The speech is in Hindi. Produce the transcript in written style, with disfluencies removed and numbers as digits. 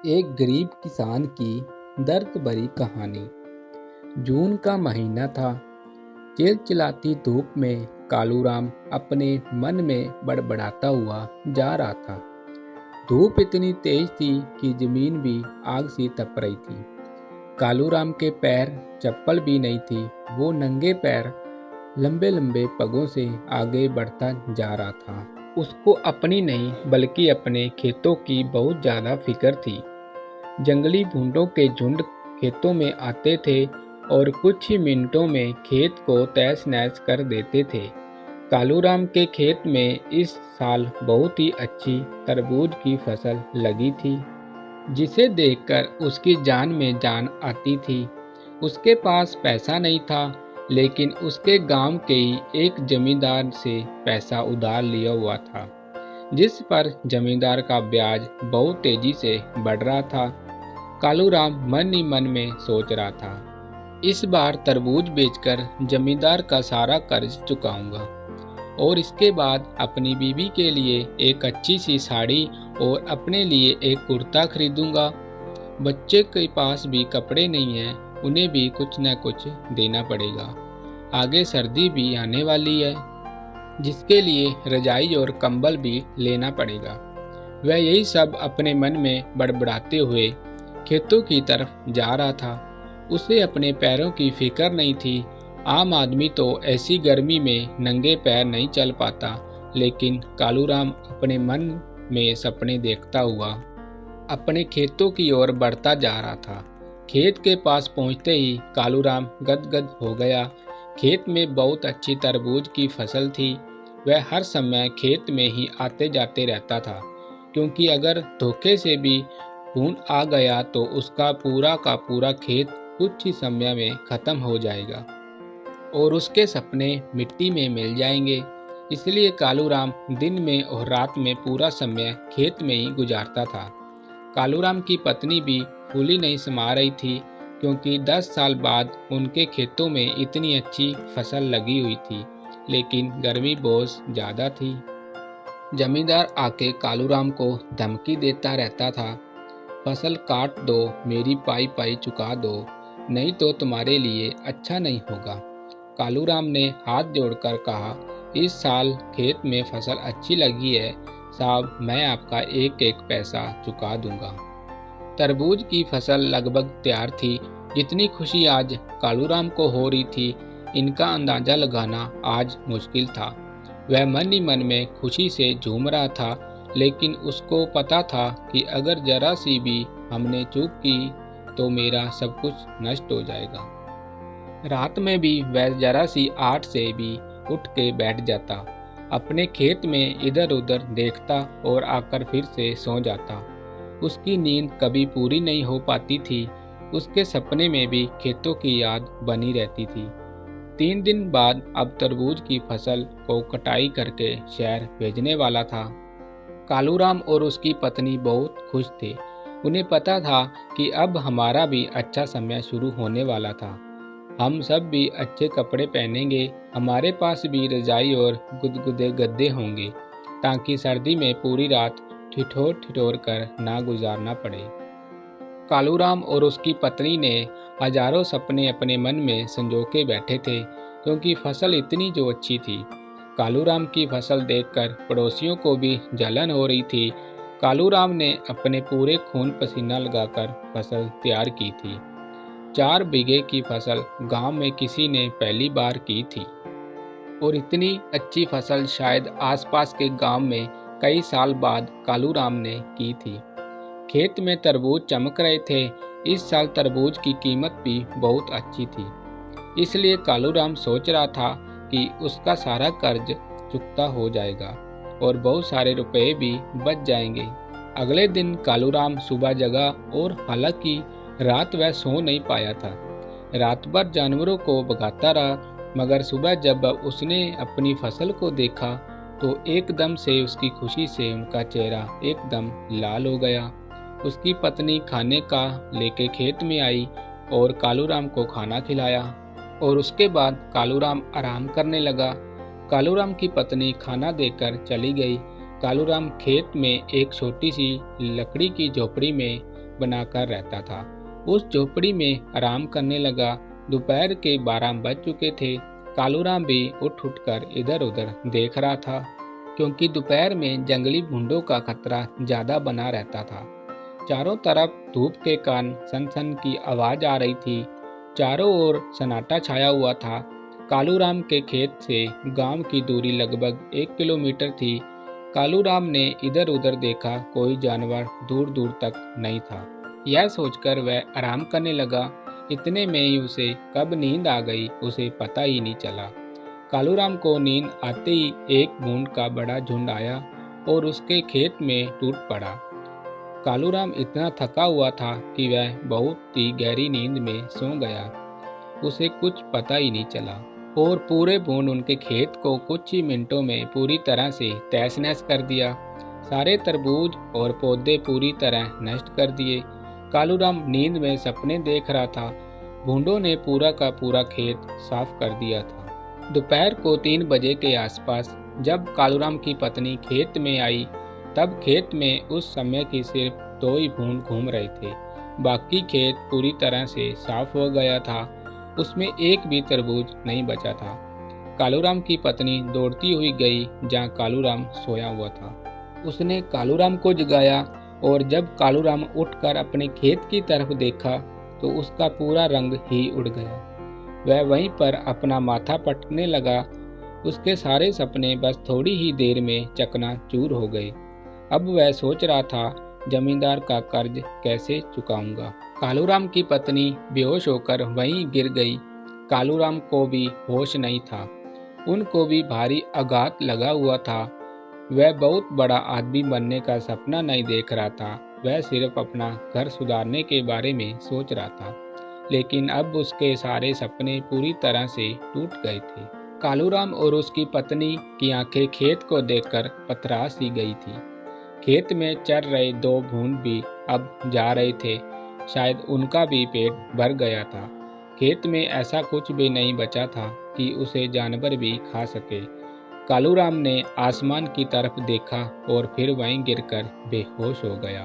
एक गरीब किसान की दर्द भरी कहानी। जून का महीना था। चिलचिलाती धूप में कालूराम अपने मन में बड़बड़ाता हुआ जा रहा था। धूप इतनी तेज थी कि जमीन भी आग सी तप रही थी। कालूराम के पैर चप्पल भी नहीं थी। वो नंगे पैर लंबे लंबे पगों से आगे बढ़ता जा रहा था। उसको अपनी नहीं बल्कि अपने खेतों की बहुत ज़्यादा फिक्र थी। जंगली भूंडों के झुंड खेतों में आते थे और कुछ ही मिनटों में खेत को तहस नहस कर देते थे। कालूराम के खेत में इस साल बहुत ही अच्छी तरबूज की फसल लगी थी, जिसे देखकर उसकी जान में जान आती थी। उसके पास पैसा नहीं था, लेकिन उसके गांव के ही एक जमींदार से पैसा उधार लिया हुआ था, जिस पर जमींदार का ब्याज बहुत तेजी से बढ़ रहा था। कालूराम मन ही मन में सोच रहा था, इस बार तरबूज बेचकर जमींदार का सारा कर्ज चुकाऊंगा और इसके बाद अपनी बीवी के लिए एक अच्छी सी साड़ी और अपने लिए एक कुर्ता खरीदूंगा। बच्चे के पास भी कपड़े नहीं हैं, उन्हें भी कुछ न कुछ देना पड़ेगा। आगे सर्दी भी आने वाली है, जिसके लिए रजाई और कंबल भी लेना पड़ेगा। वह यही सब अपने मन में बड़बड़ाते हुए खेतों की तरफ जा रहा था। उसे अपने पैरों की फिक्र नहीं थी। आम आदमी तो ऐसी गर्मी में नंगे पैर नहीं चल पाता, लेकिन कालूराम अपने मन में सपने देखता हुआ अपने खेतों की ओर बढ़ता जा रहा था। खेत के पास पहुंचते ही कालूराम गदगद हो गया। खेत में बहुत अच्छी तरबूज की फसल थी। वह हर समय खेत में ही आते जाते रहता था, क्योंकि अगर धोखे से भी खून आ गया तो उसका पूरा का पूरा खेत कुछ ही समय में खत्म हो जाएगा और उसके सपने मिट्टी में मिल जाएंगे। इसलिए कालूराम दिन में और रात में पूरा समय खेत में ही गुजारता था। कालूराम की पत्नी भी फूली नहीं समा रही थी, क्योंकि 10 साल बाद उनके खेतों में इतनी अच्छी फसल लगी हुई थी, लेकिन गर्मी बहुत ज़्यादा थी। जमींदार आके कालूराम को धमकी देता रहता था, फसल काट दो, मेरी पाई पाई चुका दो, नहीं तो तुम्हारे लिए अच्छा नहीं होगा। कालूराम ने हाथ जोड़कर कहा, इस साल खेत में फसल अच्छी लगी है साहब, मैं आपका एक एक पैसा चुका दूंगा। तरबूज की फसल लगभग तैयार थी। जितनी खुशी आज कालूराम को हो रही थी, इनका अंदाजा लगाना आज मुश्किल था। वह मन ही मन में खुशी से झूम रहा था, लेकिन उसको पता था कि अगर जरा सी भी हमने चूक की तो मेरा सब कुछ नष्ट हो जाएगा। रात में भी वह जरा सी आट से भी उठ के बैठ जाता, अपने खेत में इधर उधर देखता और आकर फिर से सो जाता। उसकी नींद कभी पूरी नहीं हो पाती थी। उसके सपने में भी खेतों की याद बनी रहती थी। 3 दिन बाद अब तरबूज की फसल को कटाई करके शहर भेजने वाला था। कालूराम और उसकी पत्नी बहुत खुश थे। उन्हें पता था कि अब हमारा भी अच्छा समय शुरू होने वाला था। हम सब भी अच्छे कपड़े पहनेंगे, हमारे पास भी रजाई और गुदगुदे गद्दे होंगे, ताकि सर्दी में पूरी रात ठिठोर ठिठोर कर ना गुजारना पड़े। कालूराम और उसकी पत्नी ने हजारों सपने अपने मन में संजो के बैठे थे, क्योंकि फसल इतनी जो अच्छी थी। कालूराम की फसल देखकर पड़ोसियों को भी जलन हो रही थी। कालूराम ने अपने पूरे खून पसीना लगाकर फसल तैयार की थी। 4 बीघे की फसल गांव में किसी ने पहली बार की थी, और इतनी अच्छी फसल शायद आसपास के गांव में कई साल बाद कालूराम ने की थी। खेत में तरबूज चमक रहे थे। इस साल तरबूज की कीमत भी बहुत अच्छी थी। इसलिए कालूराम सोच रहा था कि उसका सारा कर्ज चुकता हो जाएगा और बहुत सारे रुपए भी बच जाएंगे। अगले दिन कालूराम सुबह जगा, और हालांकि रात वह सो नहीं पाया था। रात भर जानवरों को भगाता रहा, मगर सुबह जब उसने अपनी फसल को देखा तो एकदम से उसकी खुशी से उनका चेहरा एकदम लाल हो गया। उसकी पत्नी खाने का लेके खेत में आई और कालूराम को खाना खिलाया, और उसके बाद कालूराम आराम करने लगा। कालूराम की पत्नी खाना देकर चली गई। कालूराम खेत में एक छोटी सी लकड़ी की झोपड़ी में बनाकर रहता था। उस झोपड़ी में आराम करने लगा। दोपहर के 12 बज चुके थे। कालूराम भी उठ उठकर इधर उधर देख रहा था, क्योंकि दोपहर में जंगली भूंडों का खतरा ज्यादा बना रहता था। चारों तरफ धूप के कारण सन की आवाज आ रही थी। चारों ओर सन्नाटा छाया हुआ था। कालूराम के खेत से गांव की दूरी लगभग 1 किलोमीटर थी। कालूराम ने इधर उधर देखा, कोई जानवर दूर दूर तक नहीं था। यह सोचकर वह आराम करने लगा। इतने में ही उसे कब नींद आ गई, उसे पता ही नहीं चला। कालूराम को नींद आते ही एक भूंड का बड़ा झुंड आया और उसके खेत में टूट पड़ा। कालूराम इतना थका हुआ था कि वह बहुत ही गहरी नींद में सो गया। उसे कुछ पता ही नहीं चला और पूरे भूंड उनके खेत को कुछ ही मिनटों में पूरी तरह से तहस नहस कर दिया। सारे तरबूज और पौधे पूरी तरह नष्ट कर दिए। कालूराम नींद में सपने देख रहा था। भूंडों ने पूरा का पूरा खेत साफ कर दिया था। दोपहर को 3 बजे के आसपास जब कालूराम की पत्नी खेत में आई, तब खेत में उस समय की सिर्फ 2 ही भूंड घूम रहे थे। बाकी खेत पूरी तरह से साफ हो गया था। उसमें एक भी तरबूज नहीं बचा था। कालूराम की पत्नी दौड़ती हुई गई जहाँ कालूराम सोया हुआ था। उसने कालूराम को जगाया और जब कालूराम उठकर अपने खेत की तरफ देखा तो उसका पूरा रंग ही उड़ गया। वह वहीं पर अपना माथा पटकने लगा। उसके सारे सपने बस थोड़ी ही देर में चकनाचूर हो गए। अब वह सोच रहा था, जमींदार का कर्ज कैसे चुकाऊंगा। कालूराम की पत्नी बेहोश होकर वहीं गिर गई। कालूराम को भी होश नहीं था। उनको भी भारी आघात लगा हुआ था। वह बहुत बड़ा आदमी बनने का सपना नहीं देख रहा था। वह सिर्फ अपना घर सुधारने के बारे में सोच रहा था, लेकिन अब उसके सारे सपने पूरी तरह से टूट गए थे। कालूराम और उसकी पत्नी की आंखें खेत को देखकर पथरा सी गई थी। खेत में चर रहे 2 भूंड भी अब जा रहे थे। शायद उनका भी पेट भर गया था। खेत में ऐसा कुछ भी नहीं बचा था कि उसे जानवर भी खा सके। कालूराम ने आसमान की तरफ देखा और फिर वहीं गिरकर बेहोश हो गया।